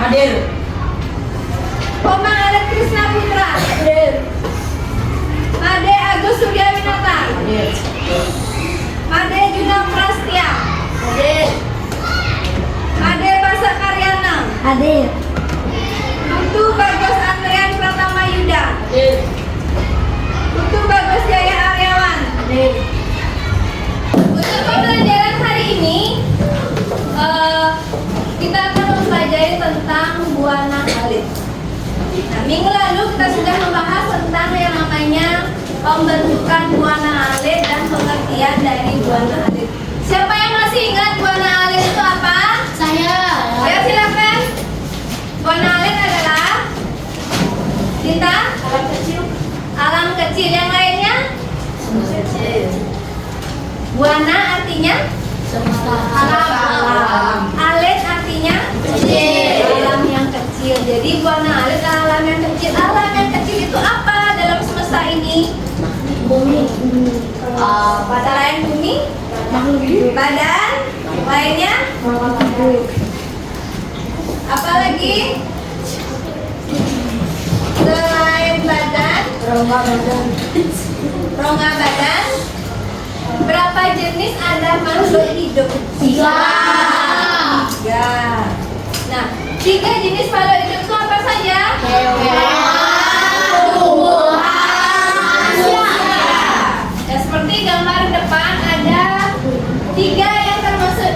Hadir. Komang Alet Krisna Putra. Hadir. Made Agus Suryawinata. Hadir. Made Juna Prastia. Hadir. Made Basa Karyana. Hadir. Putu Bagus Andrian Pratama Yuda. Hadir. Putu Bagus Jaya Aryawan. Hadir. Untuk pembelajaran hari ini kita akan mempelajari tentang buana alit. Nah, minggu lalu kita sudah membahas tentang yang namanya pembentukan buana alit dan pengertian dari buana alit. Siapa yang masih ingat buana alit itu apa? Saya. Ya, silakan. Buana alit adalah Cinta? Alam kecil. Alam kecil. Yang lainnya? Kecil. Buana artinya? Semesta. Alam. Alit artinya? Kecil. Alam yang kecil. Jadi buana alit adalah alam yang kecil. Alam yang kecil itu apa dalam semesta ini? Bumi. Selain bumi? Makhluk hidup. Badan? Lainnya? Makhluk hidup. Apa lagi? Selain badan? Rongga badan. Rongga badan? Berapa jenis ada makhluk hidup? Tiga. Tiga. Nah, 3 jenis makhluk hidup itu apa saja? Ya, seperti gambar depan ada 3 yang termasuk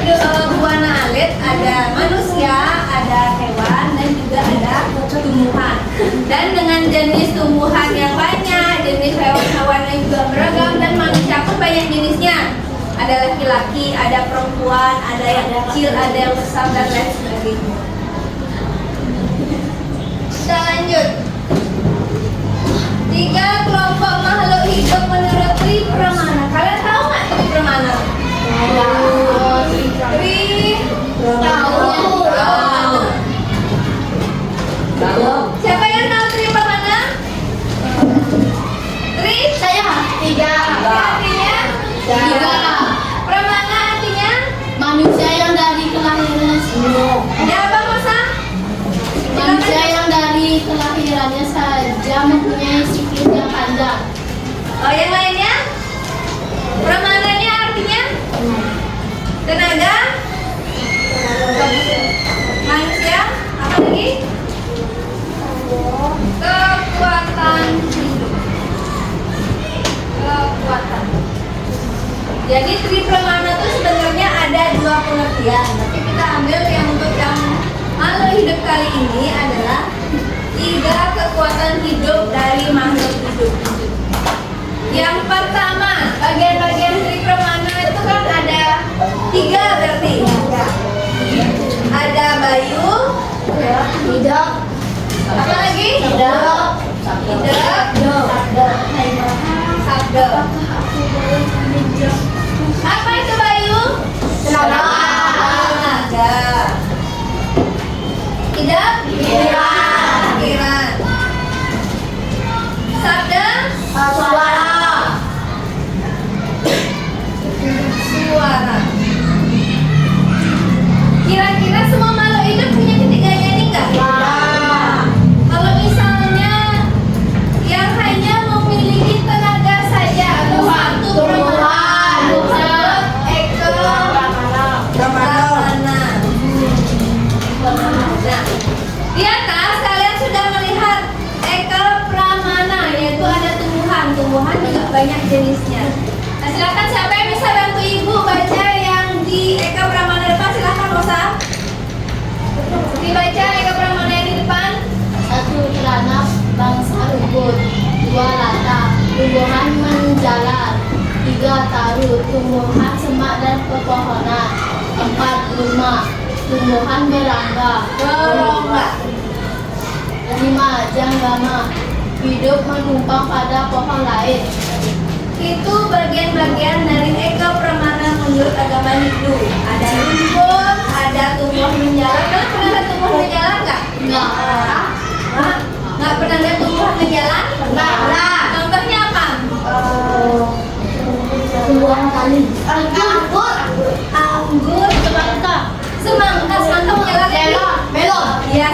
buana alit. Ada manusia, ada hewan, dan juga ada tumbuhan. Dan dengan jenis tumbuhan yang banyak, jenis hewan-hewan yang juga beragam, dan manusia pun banyak jenisnya. Ada laki-laki, ada perempuan, ada yang kecil, ada yang besar, dan lain sebagainya. Kita lanjut. 3 kelompok makhluk hidup menurut Tri Pramana. Kalian tahu nggak Tri Pramana? Tri Tahu. Siapa yang tahu Tri Pramana? Tri? Saya. Tiga. Artinya? Pramana artinya? Manusia yang dari kelahirannya semua. Ya apa Masa? Manusia yang dari kelahirannya saja mempunyai siklus yang panjang. Oh, yang lainnya? Pramananya artinya? Tenaga? Manusia? Apa lagi? Kekuatan hidup. Kekuatan. Jadi Tri Pramana itu sebenarnya ada 2 pengertian, tapi kita ambil yang untuk yang makhluk hidup kali ini adalah 3 kekuatan hidup dari makhluk hidup. Yang pertama, bagian-bagian Tri Pramana itu kan ada 3 berarti. Ada bayu, Tidak. apa lagi? Tidak. Sabda. Apa itu bayu? Tenaga. Tenaga. Tidak? Pikiran. Sabda? Suara. Kira-kira semua makhluk hidup punya ketiganya ini enggak? Kalau misalnya yang hanya memiliki tenaga saja atau satu permukaan disebut Eka Pramana. Nah, di atas kalian sudah melihat Eka Pramana, yaitu ada tumbuhan juga banyak jenisnya. Nah, silakan siapa yang bisa bantu ibu baca yang di Eka Pramana depan, silakan Rosa. Dibaca Eka Pramana yang di depan. 1 beranak bangsa rumput. 2 lata tumbuhan menjalar. 3 taruh tumbuhan semak dan pepohonan. 4 rumah tumbuhan berangga. Berongga. 5 janggama hidup menumpang pada pohon lain. Itu bagian-bagian dari Eka Pramana menurut agama Hindu. Ada rumput, ada tumbuh menjalar. Kalian pernah lihat tumbuh menjalar nggak? Enggak. Hah? Nggak pernah lihat tumbuh menjalar? Pernah. Contohnya apa? Tumbuhan kali. Anggur, Semangka. semangka menjalar. Melon. Ya,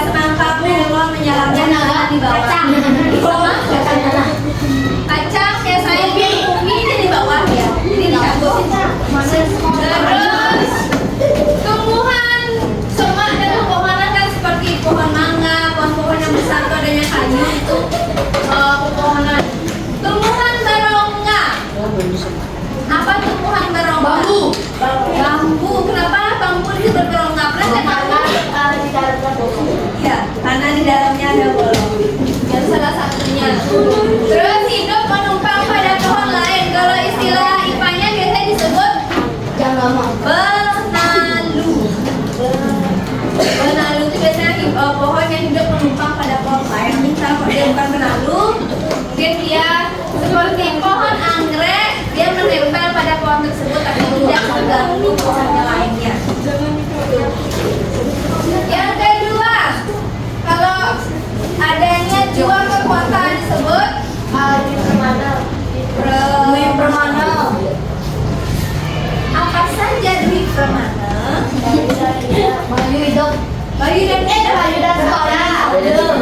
Bayu hidup. Bayu dan Bayu dan sekolah.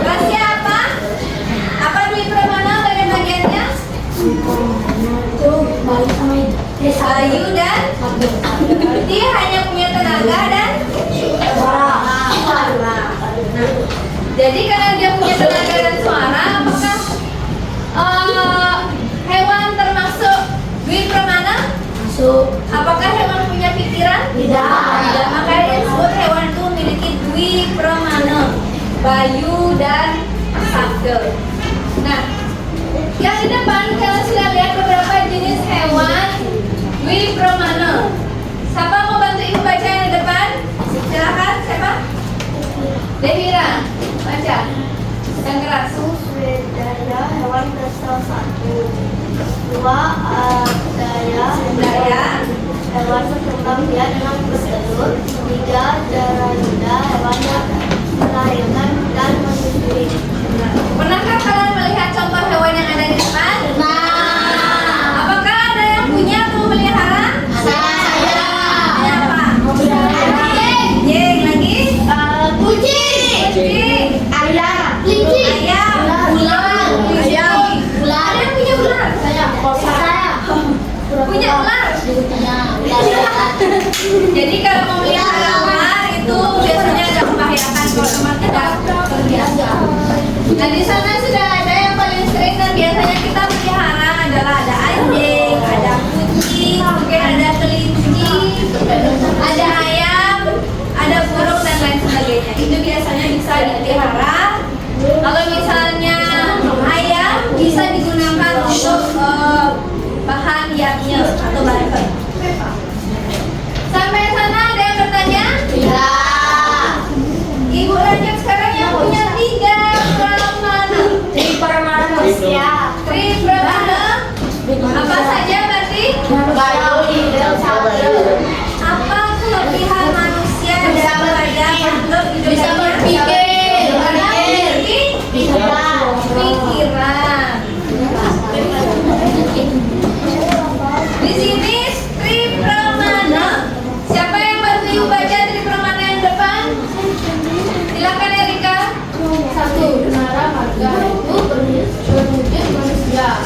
Rasnya apa? Apa Dwi Pramana bagian-bagiannya? Itu Bayu sama desa. Bayu dan dia hanya punya tenaga dan suara. Nah, jadi karena dia punya tenaga dan suara, apakah hewan termasuk Dwi Pramana? Masuk. Apakah hewan punya pikiran? Tidak. Makanya disebut hewan itu memiliki Dwi Pramana, Bayu dan Sabda. Nah, yang di depan kalian sudah lihat beberapa jenis hewan Dwi Pramana. Siapa mau bantu ibu baca yang di depan? Silakan, siapa? Devira, baca. Yang keras. Sudaya hewan kelas 1. 2 daya hewan berkembang biak dengan bertelur. 3 daranda hewan yang melahirkan dan menyusui. Pernahkah kalian melihat contoh hewan yang ada di depan? Apakah ada yang punya atau memelihara? Saya. Apa? Anjing lagi? Kucing. Ayam. Ayam. Ular. Ayam. Ular. Ada yang punya ular? Saya. Punya ular? Jadi kalau memelihara ular itu biasanya agak membahayakan kalau memang tidak terbiasa. Nah di sana sudah ada yang paling sering dan biasanya kita pelihara adalah ada anjing, ada kucing, mungkin ada kelinci, ada ayam, ada burung dan lain sebagainya. Itu biasanya bisa dipelihara. Kalau misalnya ayam bisa digunakan untuk bahan yaknya atau barter. Sampai sana ada yang bertanya? Ibu lanjut sekarang yang punya 3 Pramana. Manusia. Tri Pramana. Apa saja berarti? Bayu hidup satu. Apa kelebihan manusia Bisa dan pada makhluk hidup Bisa lainnya? berpikir. Memiliki pikiran. Di sini Tri Pramana. Siapa yang bantu ibu baca Tri Pramana yang depan? Silakan Erika. 1. Nara marga itu berwujud manusia.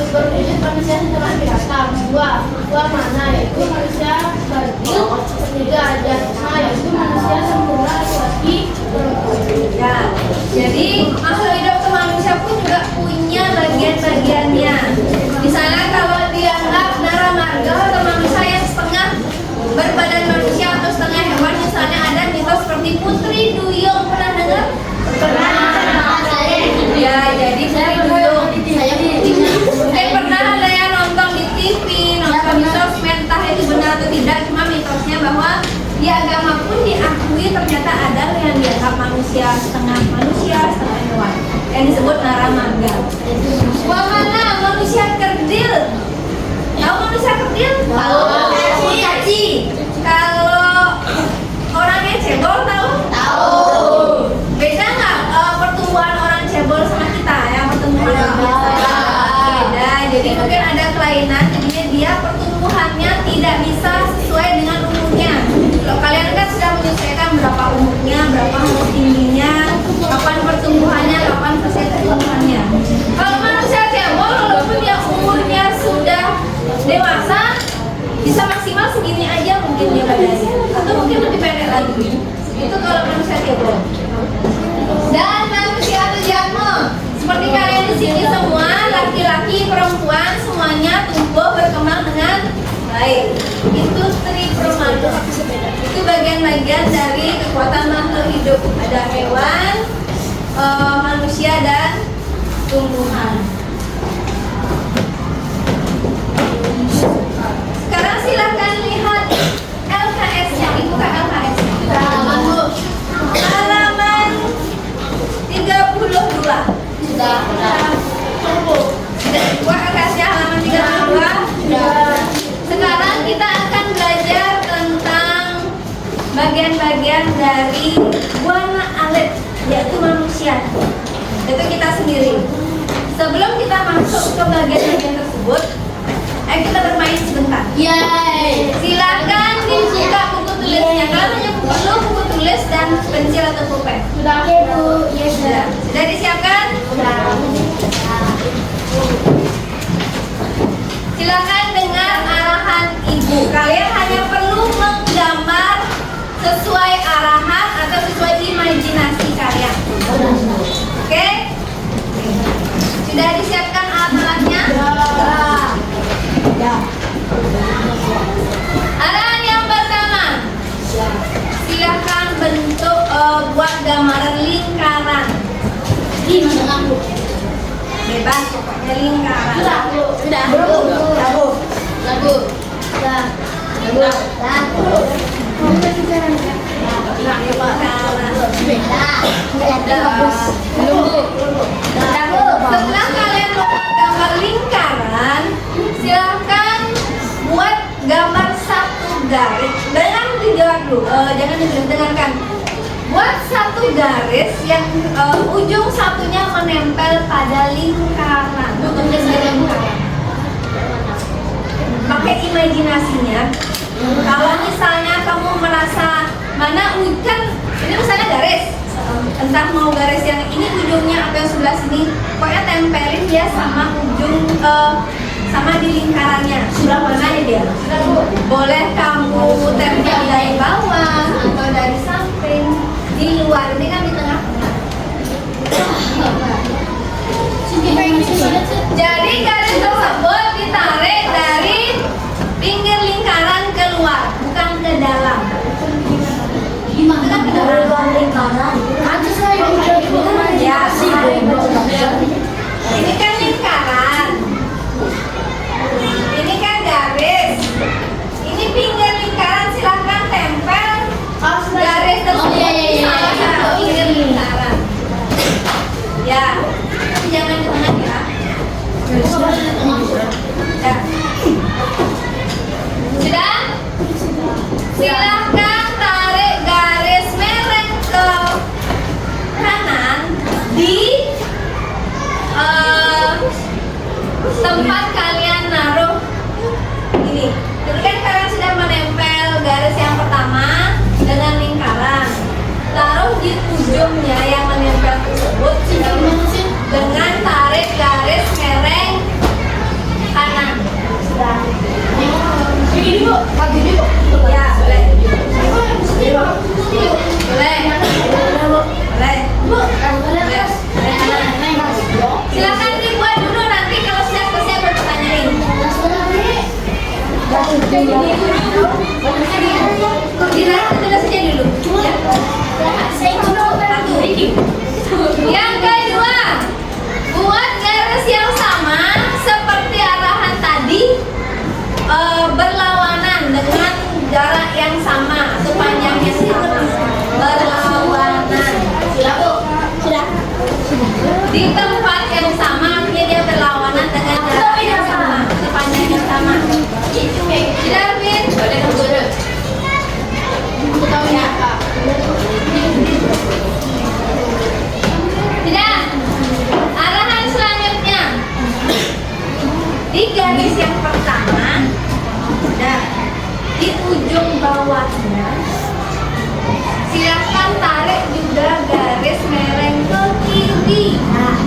Berwujud manusia setelah binatang. 2 mana yaitu manusia kerdil. 3 jasma yaitu manusia sempurna laki-laki perempuan. Ya, jadi makhluk hidup ke manusia pun juga punya bagian-bagiannya. Misalnya kalau dianggap Nara Marga atau manusia yang setengah berbadan manusia atau setengah hewan, misalnya ada mitos seperti Putri Duyung, pernah dengar? Ya, jadi Putri Duyung. Mungkin pernah ada yang nonton di TV, nonton di sosmed, entah itu benar atau tidak, cuma mitosnya bahwa di agama pun diakui ternyata ada yang dianggap setengah manusia, setengah hewan, yang disebut Nara Marga. Mana manusia kerdil? Tahu manusia kerdil? Tahu. Caci. Kalau orangnya cebol tahu? Tahu. Beda nggak pertumbuhan orang cebol sama kita yang pertumbuhan orang biasa? Beda. Jadi mungkin ada kelainan, jadinya dia pertumbuhannya tidak bisa sesuai dengan umurnya. Kalau kalian kan sudah menyesuaikan berapa umurnya, berapa tingginya, kapan pertumbuhannya, kapan selesai pertumbuhannya. Kalau manusia cebol, walaupun ya umurnya sudah dewasa, bisa maksimal segini aja mungkin dia badannya, atau mungkin lebih pendek lagi. Itu kalau manusia cebol. Dan manusia atau jasma, seperti kalian di sini semua, laki-laki, perempuan, semuanya tumbuh berkembang dengan baik. Itu Tri Pramana. Itu bagian-bagian dari kekuatan makhluk hidup. Ada hewan, manusia dan tumbuhan. Sekarang silahkan lihat LKS-nya. Dibuka LKS-nya. Halaman 32. Sudah. Sudah dibuka LKS-nya halaman 32. Sekarang kita akan belajar tentang bagian-bagian dari warna alit, yaitu manusia. Itu kita sendiri. Sebelum kita masuk ke bagian-bagian tersebut, ayo kita bermain sebentar. Yeay. Silakan dibuka buku tulisnya. Kalau hanya perlu buku tulis dan pensil atau pulpen? Sudah oke Bu. Iya Sudah. Sudah disiapkan? Sudah. Silakan dengar arahan ibu. Kalian hanya perlu menggambar sesuai arahan atau sesuai imajinasi kalian. Oke? Sudah disiapkan alat-alatnya? Ya. Arahan yang pertama. Silakan buat gambaran lingkaran. Gimana Bu? Bebas pokoknya lingkaran. Sudah Bu. Sudah Bu. Sudah Bu. Sudah Bu. Sudah. Sudah Bu. Setelah kalian membuat gambar lingkaran, silakan buat gambar satu garis. Jangan dijawab dulu, jangan dengarkan. Buat satu garis yang ujung satunya menempel pada lingkaran. Pakai imajinasinya. Kalau misalnya kamu merasa mana kan ini misalnya garis, entah mau garis yang ini ujungnya atau yang sebelah sini, pokoknya tempelin dia sama ujung sama di lingkarannya. Sudah mana ya dia? Boleh kamu tempel dari bawah atau dari samping, di luar ini kan di tengah-tengah. Jadi garis tersebut ditarik dari pinggir lingkaran keluar, bukan ke dalam. Gimana ke dalam lingkaran? Ada saya Ya, ini kan lingkaran, ini kan garis, ini pinggir lingkaran, silahkan tempel garis tersebut di salah satu pinggir lingkaran. Ya, tapi jangan di tengah ya. Ya. Sudah? Silahkan tarik garis merah ke kanan di tempat kalian naruh ini. Jadi kan kalian sudah menempel garis yang pertama dengan lingkaran. Taruh di ujungnya yang menempel tersebut dengan tarik garis mereng kanan. Sudah. Ini Bu, pagi ini Bu. Ya, boleh. Boleh. Boleh. Boleh. Silakan dibuat dulu, nanti kalau sudah selesai bertanya. Dilihat dulu saja dulu. Ya. Satu. Yang kedua, buat garis yang sama seperti arahan tadi, berlawanan dengan jarak yang sama, sepanjang yang sama. Berlawanan. Sudah Bu? Sudah. Di tempat yang sama, artinya dia berlawanan dengan jarak yang sama, sepanjang yang sama. Sudah, Min? Boleh dulu. Tidak. Arahan selanjutnya di garis yang pertama, nah, di ujung bawahnya silahkan tarik juga garis mereng ke kiri. Nah,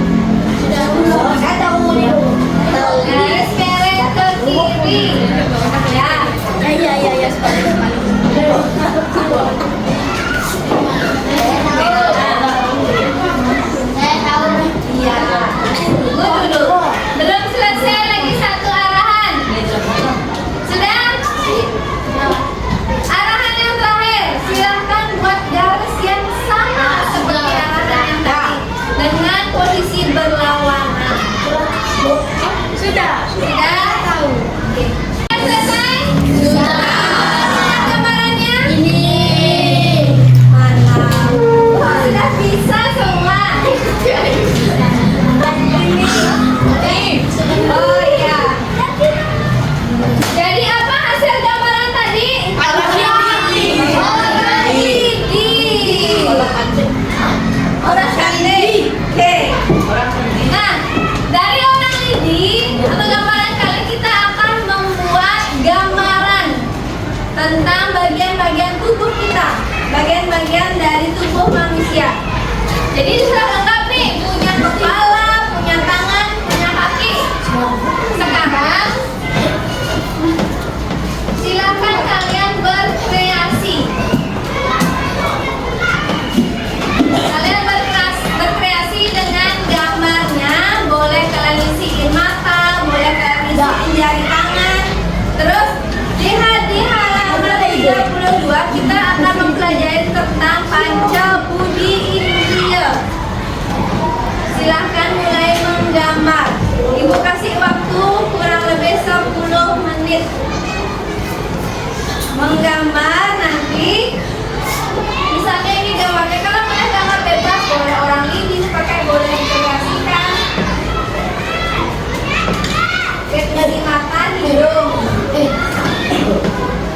bagian-bagian dari tubuh manusia. Jadi sudah lengkap nih, punya kepala, punya tangan, punya kaki. Sekarang silakan kalian berkreasi. Kalian berkreasi dengan gambarnya. Boleh kalian isiin mata, boleh kalian isiin jari tangan. Terus lihat di halaman 32 kita akan mempelajari tentang Pancabudi Indriya. Silahkan mulai menggambar. Ibu kasih waktu kurang lebih 10 menit menggambar. Nanti misalnya ini gambarnya, kalau boleh gambar bebas, boleh orang ini pakai, boleh dikreasikan. Jadi mata, hidung.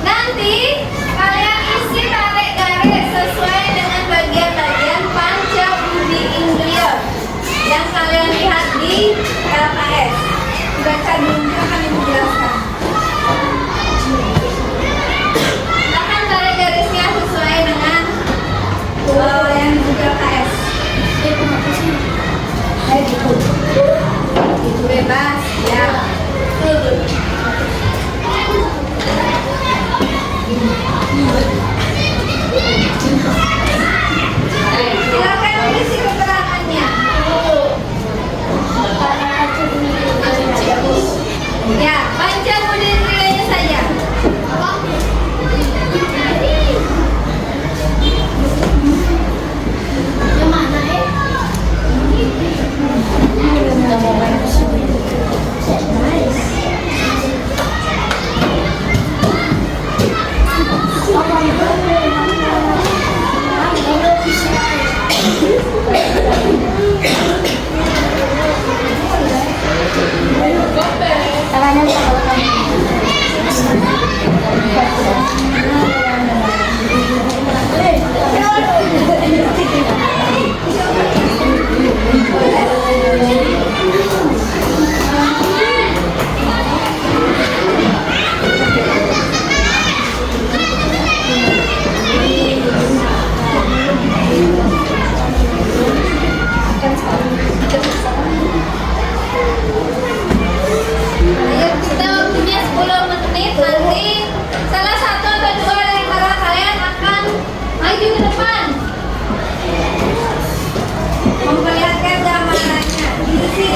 Nanti kalian isi tarik garis sesuai dengan bagian-bagian Pancabudi Indriya yang kalian lihat di LKS. Baca dulu akan Ibu jelaskan. Silakan tarik garisnya sesuai dengan yang di LKS. Itu bebas ya. Silakan isi keterangannya. Ya, Pancabudi Indriyanya saja. Yang mana Ayo, kita waktunya 10 menit. Nanti salah satu atau dua dari antara kalian akan maju ke depan memperlihatkan gambarannya. Diisi.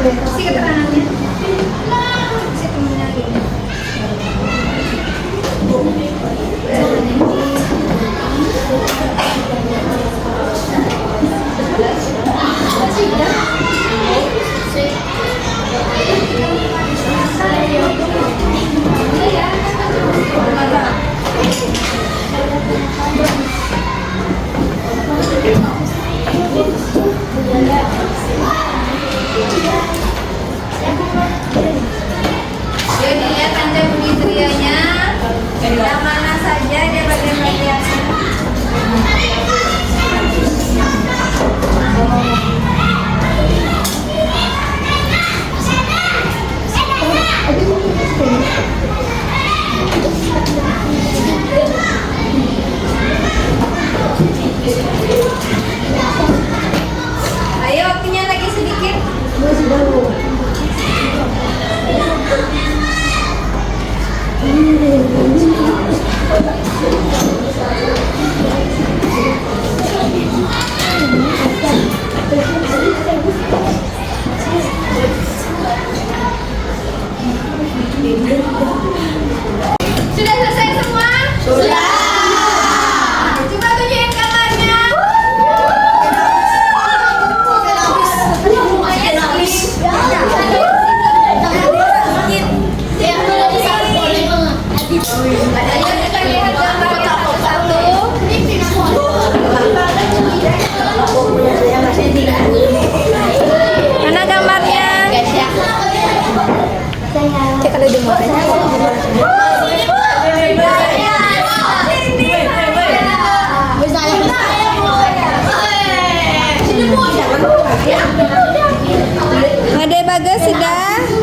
Kasih keterangannya. Kasih temennya gitu. Jadi lihat tanda budi trianya, yang mana saja dia bagian-bagiannya. Ayo waktunya lagi sedikit. Sudah selesai semua? Sudah. Coba tunjukin kamarnya. Ayo kita lihat gambar satu-satu. Mana gambarnya? Cek ada di mana? Ade Bagas sudah.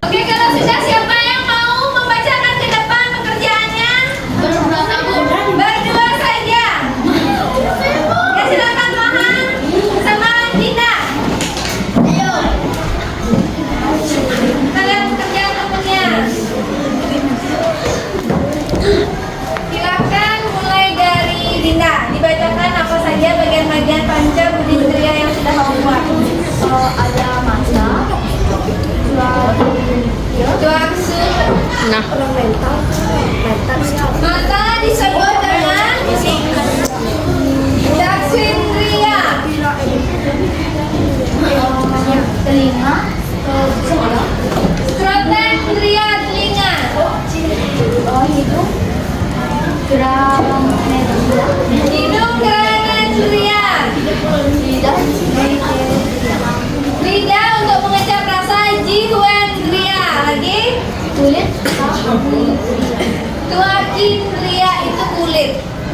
Oke, kalau sudah siapa yang mau membacakan ke depan pekerjaannya? Berdua saja. Ya silakan Mahan sama Dinda. Kita lihat pekerjaan temennya. Silakan mulai dari Dinda. Dibacakan apa saja bagian-bagian panca budi indriya yang sudah kamu buat. Ada masak, Tuaksud. Nah, Mata disebut dengan Daksindriya. telinga, Strotendriya telinga. hidung, Hidung granendriya. Lidah untuk mengecap rasa jihwendriya. Lagi kulit, tuakindriya itu kulit.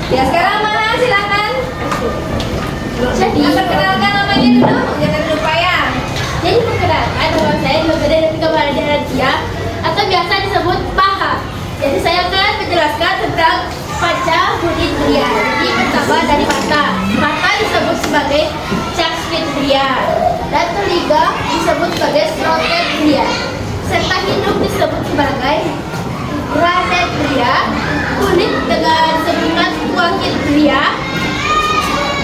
Ya sekarang mana silakan. jadi Perkenalkan namanya dulu. Jangan lupa ya. jadi perkenalkan nama saya Nugada Detika Mahardja atau biasa disebut paha. Jadi saya akan menjelaskan tentang panca budi indriya. Jadi pertama dari mata. Mata disebut sebagai caksindriya dan telinga disebut sebagai strotendriya. Serta hidung disebut sebagai granendriya, kulit dengan sebutan tuakindriya,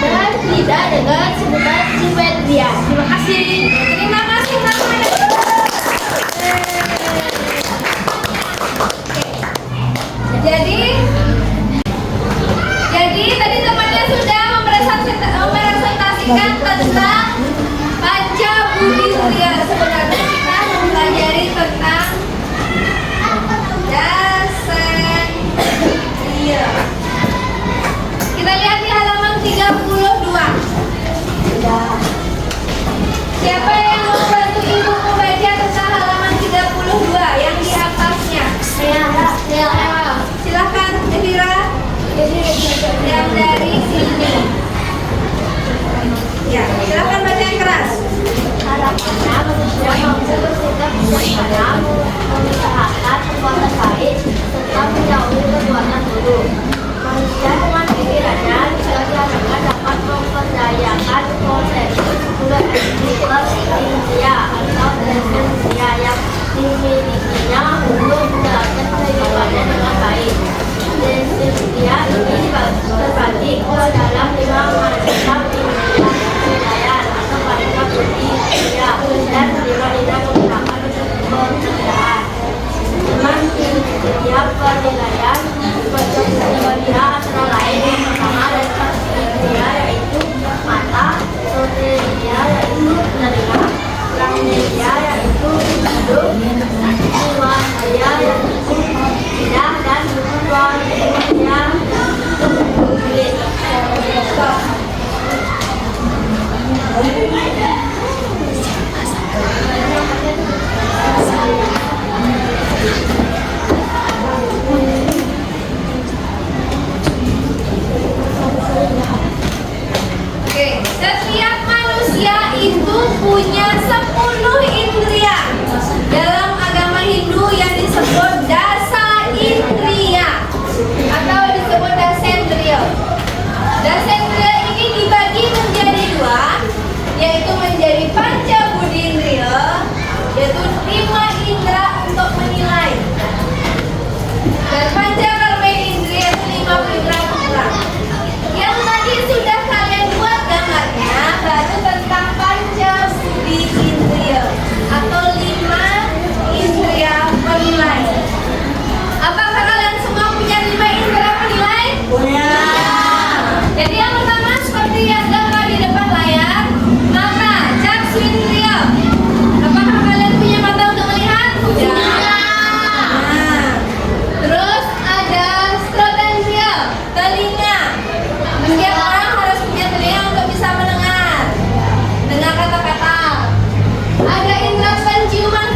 dan lidah dengan sebutan jihwendriya. Terima kasih. Terima kasih teman-teman. Jadi tadi temannya sudah merepresentasikan tentang panca budi indriya. Sebenarnya kita mempelajari tentang dasendriya. Kita lihat di halaman 32. Siapa yang membantu ibu membaca tentang halaman 32 yang di atasnya? Silakan Indira. Yang dari sini. Ya, silakan baca yang keras. Harapannya manusia mampu bersikap bijaksana, mengusahakan perbuatan baik, serta menjauhi perbuatan buruk. Manusia dengan pikirannya juga diharapkan dapat memperdayakan konsepsi 10 indriya atau desindriya yang dimilikinya untuk menjalankan kehidupannya dengan baik. Desindriya ini terbagi ke dalam 5 macam indriya penilaian atau panca budi indriya dan 5 indriya menggunakan untuk pekerjaan. 5 indriya penilaian indriya antara lain yang pertama adalah indriya yaitu mata, strotendriya yaitu telinga, granendriya yaitu hidung, jihwendriya yaitu lidah, dan tuakindriya yaitu kulit. Oke, setiap manusia itu punya 10 indriya. Dalam agama Hindu yang disebut dasa indriya atau disebut dasendriya. Dasendriya ini dibagi menjadi 2, yaitu menjadi panca budi indriya, yaitu 5 indera untuk menilai, dan panca karma indriya itu 5 indera kurang. Yang tadi sudah kalian buat gambarnya, baru tentang panca budi indriya atau 5 indriya penilai. Apakah kalian semua punya 5 indera penilai? Punya. Jadi yang pertama seperti yang gambar di depan layar, mata, caksindriya. Apakah kalian punya mata untuk melihat? Punya. Nah, terus ada strotendriya, telinga. Setiap orang harus punya telinga untuk bisa mendengar kata-kata. Ada indera penciuman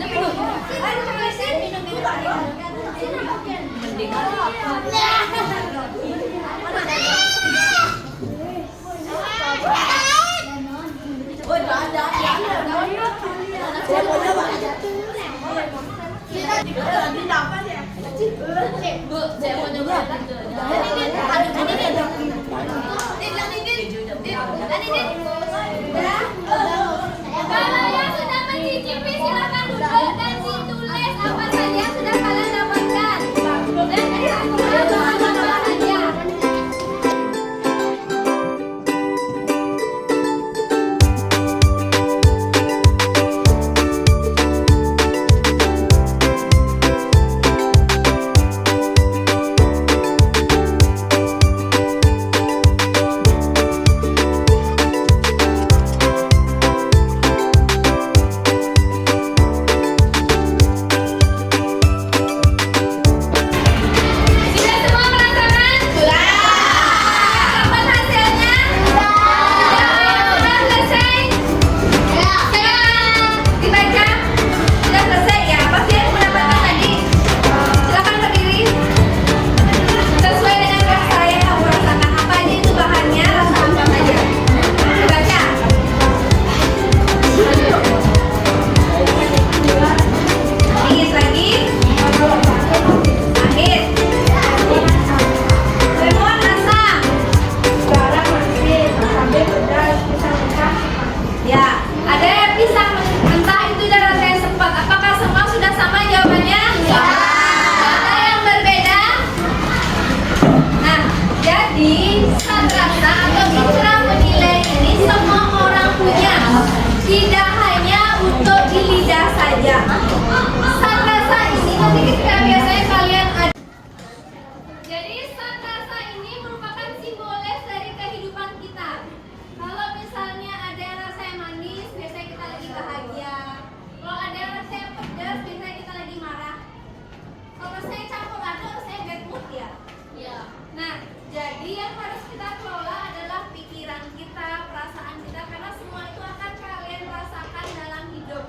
Kalau yang sudah mencicipi silakan duduk dan ditulis apa saja yang sudah kalian dapatkan. Dan bahan-bahan saja. Sudah semua merasakan? Sudah. Dapat hasilnya? Sudah selesai? Silakan dibaca. Sudah selesai ya? Pasti yang mendapatkan tadi. Silakan berdiri. Sesuai dengan rasa yang kamu rasakan. Apa aja itu bahannya? Rasa apa saja? Dibaca. Dingin lagi. Akhir. Lemon rasa. Ya, ada yang pisang mentah itu dan rasa yang sempat. Apakah semua sudah sama jawabannya? Ya. Ada yang berbeda? Nah, jadi zat rasa atau citra penilai ini semua orang punya. Tidak hanya untuk di lidah saja. Zat rasa ini nanti ketika biasanya kalian ada. Jadi zat rasa ini merupakan simbolis dari kehidupan kita. Kalau misalnya ada rasa yang manis, biasanya kita lagi bahagia. Kalau ada rasa yang pedas, biasanya kita lagi marah. Kalau rasanya campur aduk, rasanya bad mood ya. Iya. Nah, jadi yang harus kita kelola adalah pikiran kita, perasaan kita, karena semua itu akan kalian rasakan dalam hidup.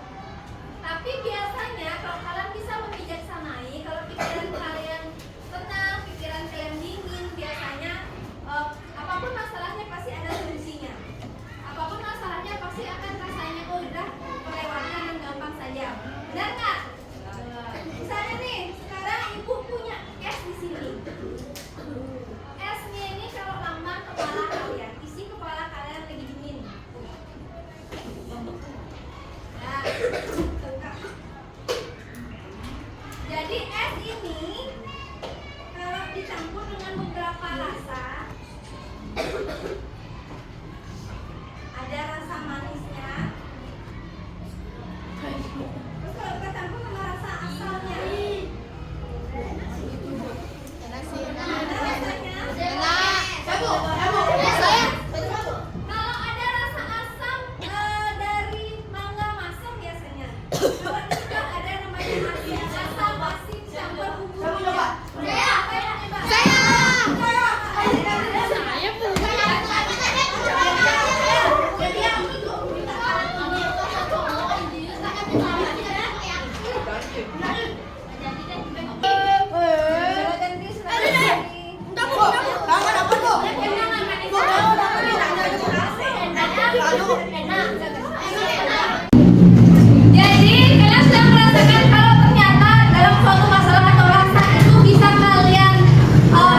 Tapi biasanya kalau kalian bisa membijaksanai, kalau pikiran kalian tenang, pikiran kalian dingin, biasanya apapun masalahnya pasti ada solusinya. Apapun masalahnya pasti akan rasanya oh udah terlewatkan dan gampang saja. Benar nggak? Misalnya nih, sekarang ibu punya es di sini. Esnya ini kalau lambang kepala kalian, isi kepala kalian lagi dingin. Nah, jadi es ini kalau dicampur dengan beberapa rasa, ada rasa manisnya. Terus kalau kita campur sama rasa asalnya, ada rasanya. Kalau ada rasa asam dari mangga masam biasanya. Kalau ini juga ada namanya asin, asam, asin campur bumbu. Apa yang hebat? Jadi yang itu. Sudah ganti, sudah ganti. Jadi kalian sudah merasakan kalau ternyata dalam suatu masalah atau rasa itu bisa kalian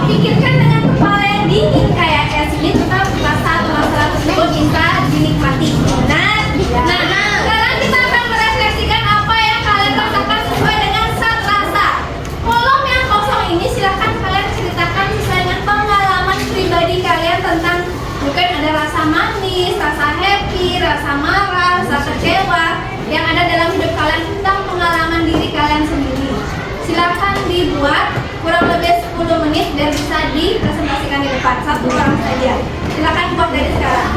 pikirkan dengan kepala yang dingin kayak es ini, tetap rasa atau masalah tersebut bisa dinikmati. Nah, sekarang kita akan merefleksikan apa yang kalian rasakan sesuai dengan zat rasa. Kolom yang kosong ini silahkan kalian ceritakan sesuai dengan pengalaman pribadi kalian tentang mungkin ada rasa manis, rasa happy, rasa marah, rasa kecewa yang ada dalam hidup kalian tentang pengalaman diri kalian sendiri. Silahkan dibuat kurang lebih 10 menit dan bisa dipresentasikan di depan. Satu orang saja. Silahkan buat dari sekarang.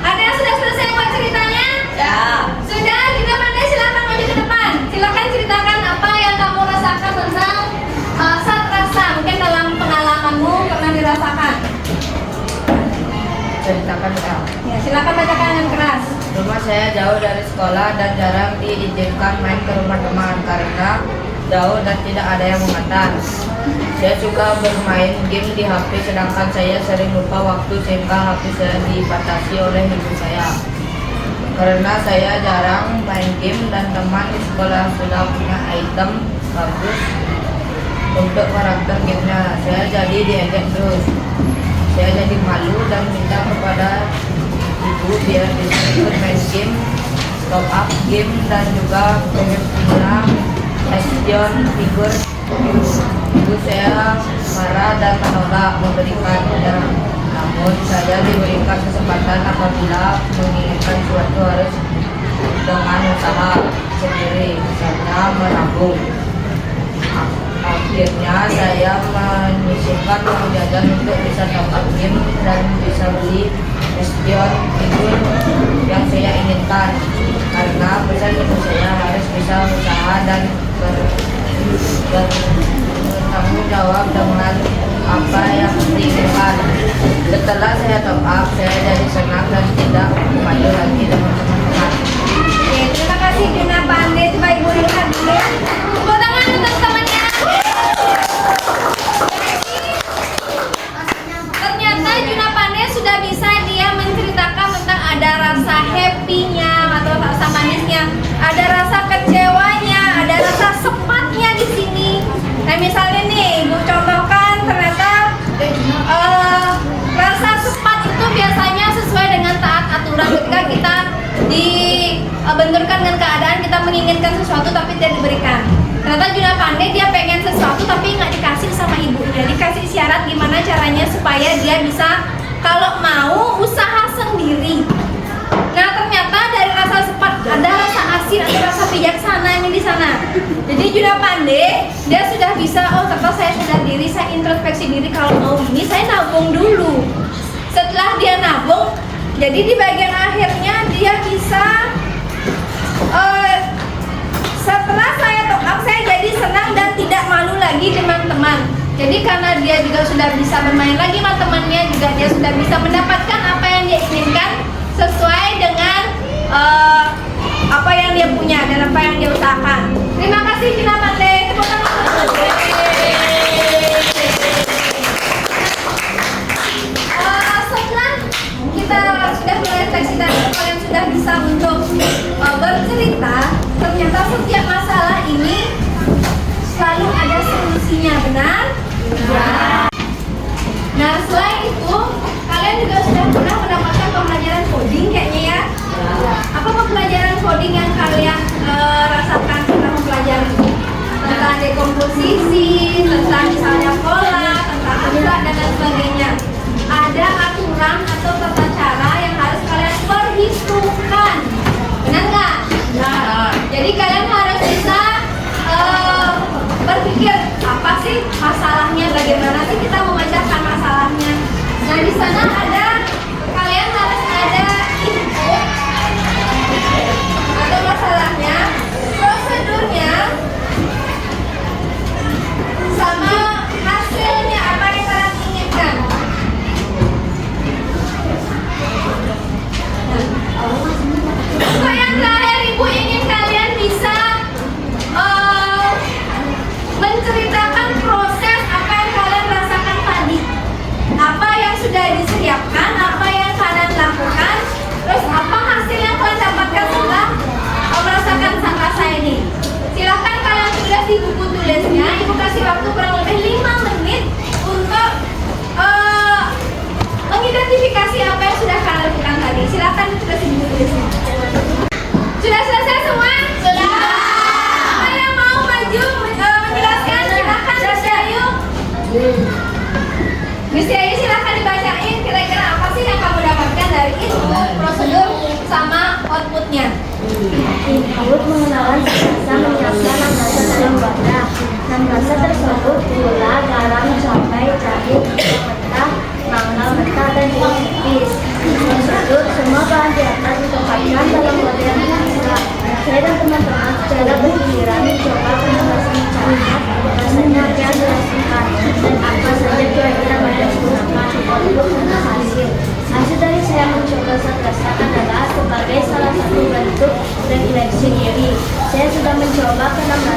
Ada yang sudah selesai buat ceritanya? Ya. Sudah, kita pandai silahkan maju ke depan. Silahkan ceritakan apa yang kamu rasakan tentang zat rasa. Mungkin dalam pengalamanmu pernah dirasakan. Ceritakan kau. Ya, silakan bacakan dengan keras. Rumah saya jauh dari sekolah dan jarang diizinkan main ke rumah teman karena jauh dan tidak ada yang mengantar. Saya suka bermain game di HP sedangkan saya sering lupa waktu sehingga HP saya dibatasi oleh ibu saya. Karena saya jarang main game dan teman di sekolah sudah punya item bagus untuk karakter gamenya, saya jadi diejek terus. Saya jadi malu dan minta kepada ibu biar bisa ikut main game, top up game dan juga punya action figur. Ibu saya marah dan menolak memberikannya. Namun saya diberikan kesempatan apabila menginginkan suatu harus dengan usaha sendiri, misalnya menabung. Akhirnya saya menyisihkan uang jajan untuk bisa top up game dan bisa beli action figur yang saya inginkan. Karena pesan ibu saya harus bisa usaha dan bertanggung jawab dengan apa yang diinginkan. Setelah saya top up, saya jadi senang dan tidak malu lagi dengan teman-teman. Oke, terima kasih Juna Pandey. Coba Ibu lihat dulu. Tepuk tangan untuk temannya. Ternyata Juna Pandey sudah bisa dia menceritakan tentang ada rasa happy-nya atau rasa manisnya, ada rasa kecewanya, ada rasa sepatnya di sini. Nah misalnya nih, Ibu contohkan ternyata rasa sepat itu biasanya sesuai dengan taat aturan ketika kita dibenturkan dengan keadaan kita menginginkan sesuatu tapi tidak diberikan. Ternyata Juna Pandey dia pengen sesuatu tapi nggak dikasih sama ibunya, dikasih syarat gimana caranya supaya dia bisa kalau mau usaha sendiri. Nah ternyata dari rasa sepat ada rasa asin, ada rasa bijaksana ini di sana. Jadi Juna Pandey dia sudah bisa, oh ternyata saya sadar diri, saya introspeksi diri kalau mau ini saya nabung dulu. Setelah dia nabung, jadi di bagian akhirnya dia bisa setelah saya top up saya jadi senang dan tidak malu lagi dengan teman. Jadi karena dia juga sudah bisa bermain lagi sama temannya, juga dia sudah bisa mendapatkan apa yang dia inginkan sesuai dengan apa yang dia punya dan apa yang dia usahakan. Terima kasih Juna Pandey. Tepuk tangan. Setelah kita sudah merefleksi dan kalian sudah bisa untuk bercerita, ternyata setiap masalah ini selalu ada solusinya, benar? Ya. Nah selain itu kalian juga sudah pernah mendapatkan pembelajaran coding kayaknya ya? Apa pembelajaran coding yang kalian rasakan setelah mempelajari ini? Tentang dekomposisi, tentang misalnya pola, tentang abstrak dan lain sebagainya. Ada aturan atau tata cara yang harus kalian perhitungkan, benar nggak? Nah, jadi kalian harus bisa berpikir apa sih masalahnya, bagaimana sih kita memecahkan masalahnya. Nah di sana ada kalian harus ada input atau masalahnya, prosedurnya, sama hasilnya apa yang kalian inginkan.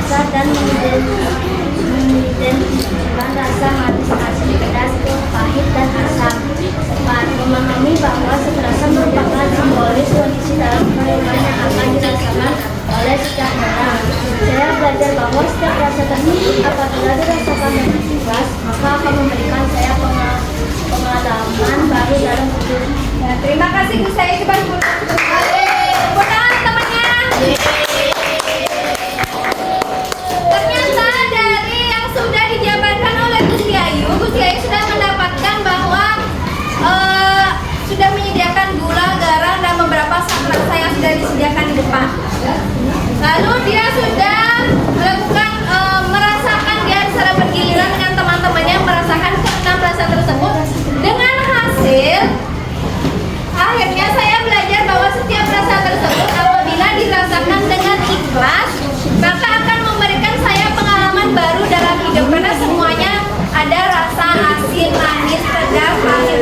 rasa dan mengidentifikasikan rasa manis, asin, pedas, pahit, dan asam. 4. Memahami bahwa setiap rasa merupakan simbolis kondisi dalam kehidupan yang akan dirasakan oleh setiap orang. Saya belajar bahwa setiap rasa tersebut apabila dirasakan dengan ikhlas, maka akan memberikan saya pengalaman baru dalam hidup. Ya, terima kasih Bu saya coba tepuk tangan temannya. Ternyata dari yang sudah dijabarkan oleh Gus Yayu sudah mendapatkan bahwa sudah menyediakan gula, garam, dan beberapa rasa yang sudah disediakan di depan. Lalu dia sudah melakukan merasakan dia secara bergiliran dengan teman-temannya merasakan keenam rasa tersebut. Dengan hasil akhirnya saya belajar bahwa setiap rasa tersebut apabila dirasakan dengan ikhlas maka akan memberikan saya pengalaman baru dalam hidup karena semuanya ada rasa asin, manis, pedas, pahit,